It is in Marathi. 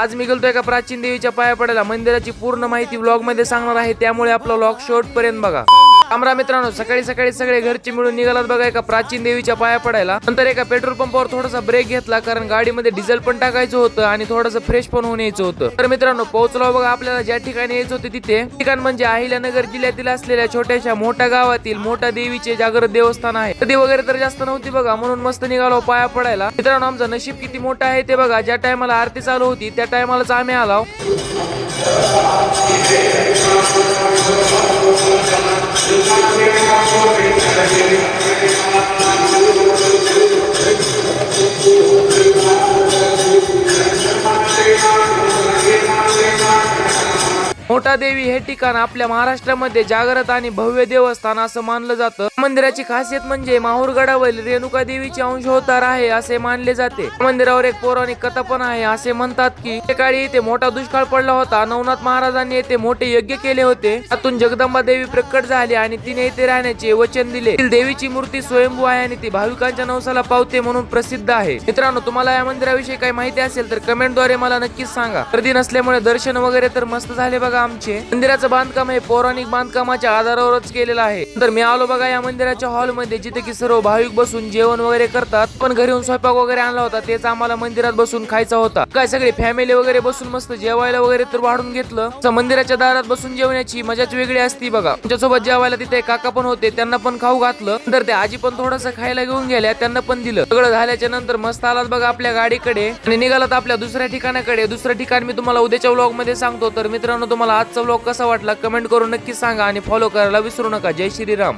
आज मी गेलतो एका प्राचीन देवीच्या पाया पडायला. मंदिराची पूर्ण माहिती व्लॉग मध्ये सांगणार आहे, त्यामुळे आपला व्लॉग शेवटपर्यंत बघा. आमरा मित्रांनो, सकाळी सकाळी सगळे घरचे मिळून निघालात बघा एका प्राचीन देवीच्या पाया पडायला. नंतर एका पेट्रोल पंपावर थोडासा ब्रेक घेतला, कारण गाडीमध्ये डिझेल पण टाकायचं होतं आणि थोडंसं फ्रेश पण होऊन यायचं होतं. तर मित्रांनो, पोहोचलो बघा आपल्याला ज्या ठिकाणी यायचं होते तिथे. ठिकाण म्हणजे अहिल्यानगर जिल्ह्यातील असलेल्या छोट्याशा मोठ्या गावातील मोठ्या देवीचे जागृत देवस्थान आहे. गर्दी वगैरे तर जास्त नव्हती बघा, म्हणून मस्त निघालो पाया पडायला. मित्रांनो, आमचं नशीब किती मोठं आहे ते बघा. ज्या टायमाला आरती चालू होती त्या टायमालाच आम्ही आलो. मोठा देवी हे ठिकाण आपल्या महाराष्ट्रामध्ये जागृत आणि भव्य देवस्थान असं मानलं जातं. मंदिराची खासियत म्हणजे माहूरगडावरील रेणुका देवीचे अंशोत्तर आहे असे मानले जाते. मंदिरावर एक पौराणिक कथा पण आहे. असे म्हणतात की एकाळी इथे मोठा दुष्काळ पडला होता. नवनाथ महाराजांनी येथे मोठे यज्ञ केले होते. त्यातून जगदंबा देवी प्रकट झाली आणि तिने इथे राहण्याचे वचन दिले. देवीची मूर्ती स्वयंभू आहे आणि ती भाविकांच्या नवसाला पावते म्हणून प्रसिद्ध आहे. मित्रांनो, तुम्हाला या मंदिराविषयी काही माहिती असेल तर कमेंटद्वारे मला नक्कीच सांगा. गर्दी नसल्यामुळे दर्शन वगैरे तर मस्त झाले बघा आमचे. मंदिराचं बांधकाम हे पौराणिक बांधकामाच्या आधारावरच केलेलं आहे. तर मी आलो बघा या मंदिराच्या हॉल मध्ये, जिथे की सर्व भाविक बसून जेवण वगैरे करतात. पण घरी येऊन स्वयंपाक वगैरे आणला होता, तेच आम्हाला मंदिरात बसून खायचा होता. काय सगळी फॅमिली वगैरे बसून मस्त जेवायला वगैरे तर वाढून घेतलं. मंदिराच्या दारात बसून जेवण्याची मजाच वेगळी असती बघा. तुमच्यासोबत जेवायला तिथे काका पण होते, त्यांना पण खाऊ घातलं. नंतर ते आजी पण थोडंसं खायला घेऊन गेल्या, त्यांना पण दिलं. सगळं झाल्याच्या नंतर मस्त आलात बघा आपल्या गाडीकडे आणि निघालात आपल्या दुसऱ्या ठिकाणाकडे. दुसरं ठिकाण मी तुम्हाला उद्याच्या व्लॉग मध्ये सांगतो. तर मित्रांनो, तुम्हाला आजचा व्लॉग कसा वाटला कमेंट करून नक्की सांगा आणि फॉलो करायला विसरू नका. जय श्रीराम.